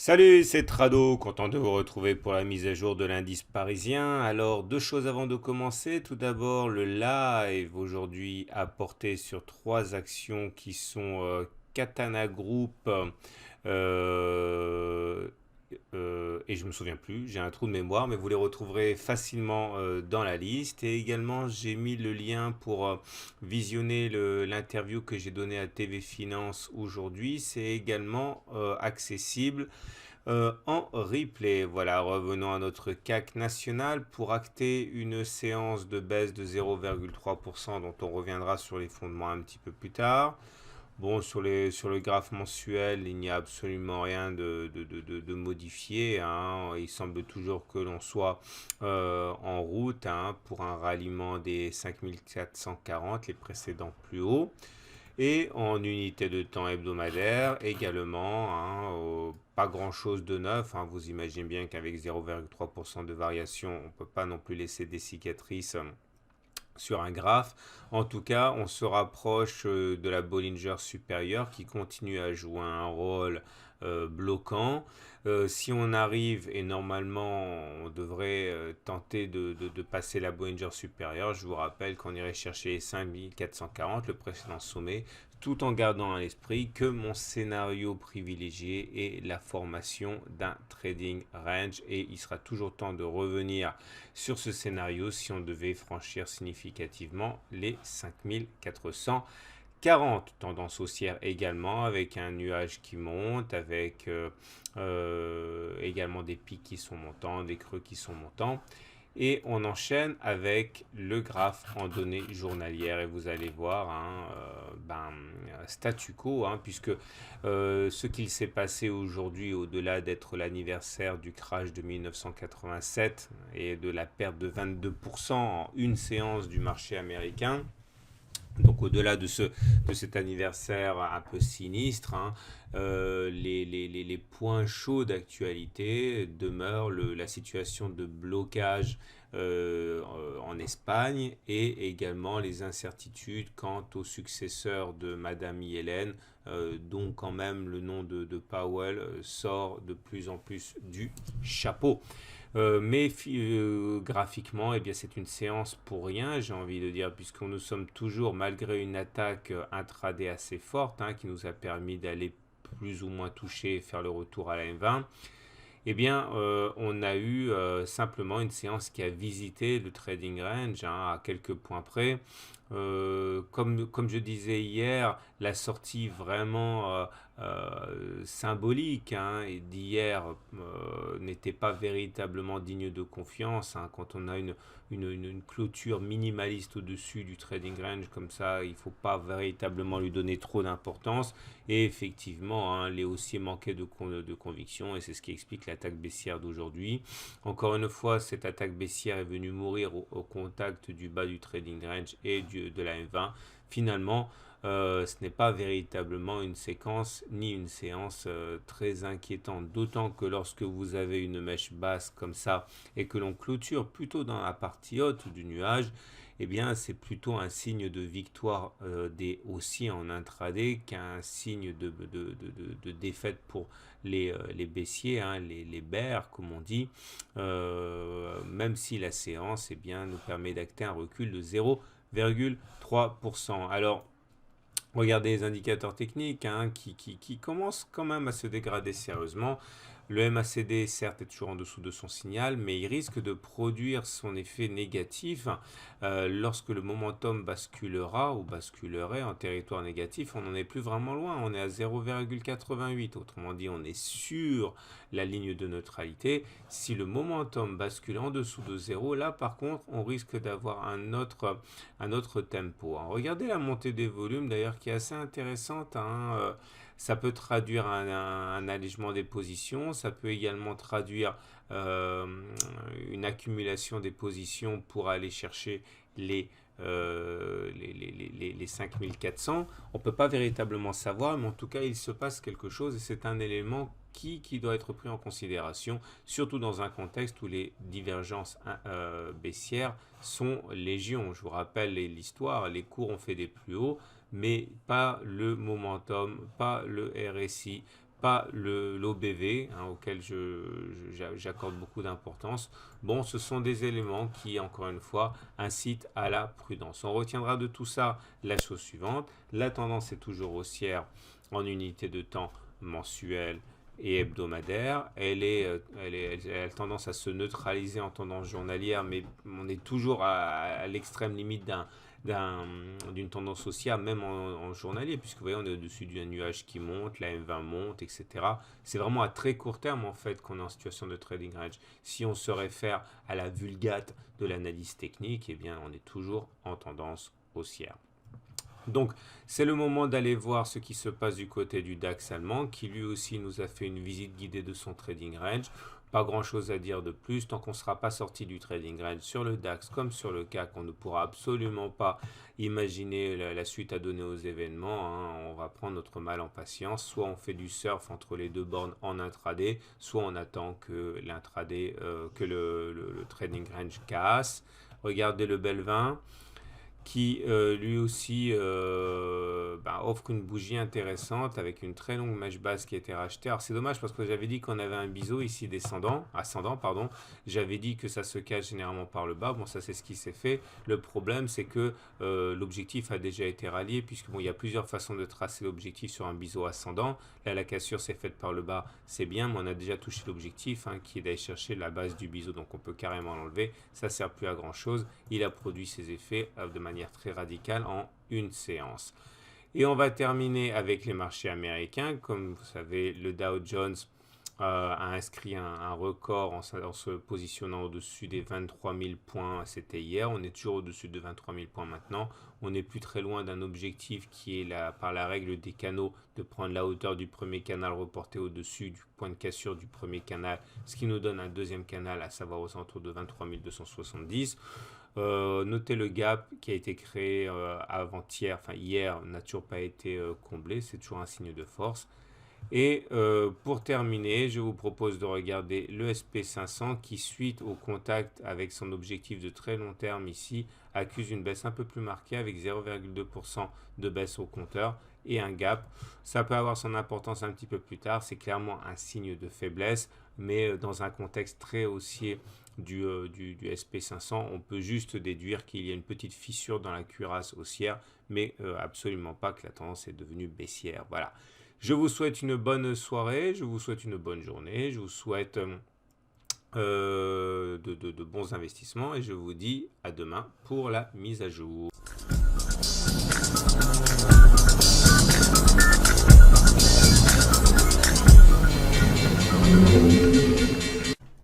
Salut, c'est Trado, content de vous retrouver pour la mise à jour de l'indice parisien. Alors, deux choses avant de commencer. Tout d'abord, le live aujourd'hui a porté sur trois actions qui sont Katana Group euh, et je me souviens plus, j'ai un trou de mémoire, mais vous les retrouverez facilement dans la liste. Et également, j'ai mis le lien pour visionner l'interview que j'ai donnée à TV Finance aujourd'hui. C'est également accessible en replay. Voilà, revenons à notre CAC national pour acter une séance de baisse de 0,3% dont on reviendra sur les fondements un petit peu plus tard. Bon, sur le graphe mensuel, il n'y a absolument rien de modifié, hein. Il semble toujours que l'on soit en route, hein, pour un ralliement des 5440, les précédents plus hauts. Et en unité de temps hebdomadaire également, hein, pas grand chose de neuf, hein. Vous imaginez bien qu'avec 0,3% de variation, on ne peut pas non plus laisser des cicatrices sur un graphe. En tout cas, on se rapproche de la Bollinger supérieure qui continue à jouer un rôle bloquant. Si on arrive, et normalement on devrait tenter de passer la Bollinger supérieure, je vous rappelle qu'on irait chercher les 5440, le précédent sommet, tout en gardant à l'esprit que mon scénario privilégié est la formation d'un trading range, et il sera toujours temps de revenir sur ce scénario si on devait franchir significativement les 5440. Tendance haussière également avec un nuage qui monte, avec également des pics qui sont montants, des creux qui sont montants. Et on enchaîne avec le graphe en données journalières et vous allez voir, hein, statu quo, hein, puisque ce qu'il s'est passé aujourd'hui, au-delà d'être l'anniversaire du crash de 1987 et de la perte de 22% en une séance du marché américain, donc au-delà de cet anniversaire un peu sinistre, hein, les points chauds d'actualité demeurent la situation de blocage en Espagne et également les incertitudes quant au successeur de Madame Yellen, dont quand même le nom de Powell sort de plus en plus du chapeau. Mais graphiquement, eh bien, c'est une séance pour rien, j'ai envie de dire, puisque nous sommes toujours, malgré une attaque intraday assez forte, hein, qui nous a permis d'aller plus ou moins toucher et faire le retour à la M20. Eh bien, on a eu simplement une séance qui a visité le trading range, hein, à quelques points près. Comme je disais hier, la sortie vraiment symbolique, hein, et d'hier n'était pas véritablement digne de confiance, hein. Quand on a une clôture minimaliste au-dessus du trading range comme ça, il ne faut pas véritablement lui donner trop d'importance. Et effectivement, hein, les haussiers manquaient de conviction et c'est ce qui explique l'attaque baissière d'aujourd'hui. Encore une fois, cette attaque baissière est venue mourir au contact du bas du trading range et de la M20. Finalement, ce n'est pas véritablement une séquence ni une séance très inquiétante, d'autant que lorsque vous avez une mèche basse comme ça et que l'on clôture plutôt dans la partie haute du nuage, eh bien c'est plutôt un signe de victoire des haussiers en intraday qu'un signe de défaite pour les baissiers, hein, les bears comme on dit, même si la séance, eh bien, nous permet d'acter un recul de 0,3%. Alors, regardez les indicateurs techniques, hein, qui commencent quand même à se dégrader sérieusement. Le MACD, certes, est toujours en dessous de son signal, mais il risque de produire son effet négatif lorsque le momentum basculera ou basculerait en territoire négatif. On n'en est plus vraiment loin, on est à 0,88. Autrement dit, on est sur la ligne de neutralité. Si le momentum bascule en dessous de 0, là par contre, on risque d'avoir un autre tempo, hein. Regardez la montée des volumes d'ailleurs qui est assez intéressante, hein. Ça peut traduire un allègement des positions, ça peut également traduire euh, une accumulation des positions pour aller chercher les 5400. On ne peut pas véritablement savoir, mais en tout cas, il se passe quelque chose et c'est un élément qui doit être pris en considération, surtout dans un contexte où les divergences baissières sont légion. Je vous rappelle l'histoire, les cours ont fait des plus hauts, mais pas le momentum, pas le RSI, pas l'OBV, auquel j'accorde beaucoup d'importance. Bon, ce sont des éléments qui, encore une fois, incitent à la prudence. On retiendra de tout ça la chose suivante. La tendance est toujours haussière en unité de temps mensuelle et hebdomadaire. Elle a tendance à se neutraliser en tendance journalière, mais on est toujours à l'extrême limite d'une tendance haussière, même en journalier, puisque vous voyez, on est au-dessus d'un nuage qui monte, la M20 monte, etc. C'est vraiment à très court terme, en fait, qu'on est en situation de trading range. Si on se réfère à la vulgate de l'analyse technique, eh bien, on est toujours en tendance haussière. Donc, c'est le moment d'aller voir ce qui se passe du côté du DAX allemand, qui lui aussi nous a fait une visite guidée de son trading range. Pas grand chose à dire de plus, tant qu'on ne sera pas sorti du trading range sur le DAX comme sur le CAC, on ne pourra absolument pas imaginer la suite à donner aux événements. On va prendre notre mal en patience, soit on fait du surf entre les deux bornes en intraday, soit on attend que l'intraday, le trading range casse. Regardez le Belvin qui lui aussi offre une bougie intéressante avec une très longue mèche basse qui a été rachetée. Alors c'est dommage parce que j'avais dit qu'on avait un biseau ici ascendant, pardon. J'avais dit que ça se cache généralement par le bas. Bon, ça c'est ce qui s'est fait. Le problème c'est que l'objectif a déjà été rallié puisque bon, il y a plusieurs façons de tracer l'objectif sur un biseau ascendant. Là la cassure s'est faite par le bas, c'est bien, mais on a déjà touché l'objectif qui est d'aller chercher la base du biseau, donc on peut carrément l'enlever. Ça sert plus à grand chose. Il a produit ses effets de manière très radicale en une séance. Et on va terminer avec les marchés américains. Comme vous savez, le Dow Jones a inscrit un record en se positionnant au-dessus des 23 000 points. C'était hier. On est toujours au-dessus de 23 000 points maintenant. On n'est plus très loin d'un objectif qui est par la règle des canaux de prendre la hauteur du premier canal reporté au-dessus du point de cassure du premier canal, ce qui nous donne un deuxième canal, à savoir aux alentours de 23 270. Notez le gap qui a été créé avant-hier, hier, n'a toujours pas été comblé, c'est toujours un signe de force. Et pour terminer, je vous propose de regarder le SP500 qui, suite au contact avec son objectif de très long terme ici, accuse une baisse un peu plus marquée avec 0,2% de baisse au compteur et un gap. Ça peut avoir son importance un petit peu plus tard, c'est clairement un signe de faiblesse, mais dans un contexte très haussier du SP500, on peut juste déduire qu'il y a une petite fissure dans la cuirasse haussière, mais absolument pas que la tendance est devenue baissière. Voilà. Je vous souhaite une bonne soirée, je vous souhaite une bonne journée, je vous souhaite de bons investissements et je vous dis à demain pour la mise à jour.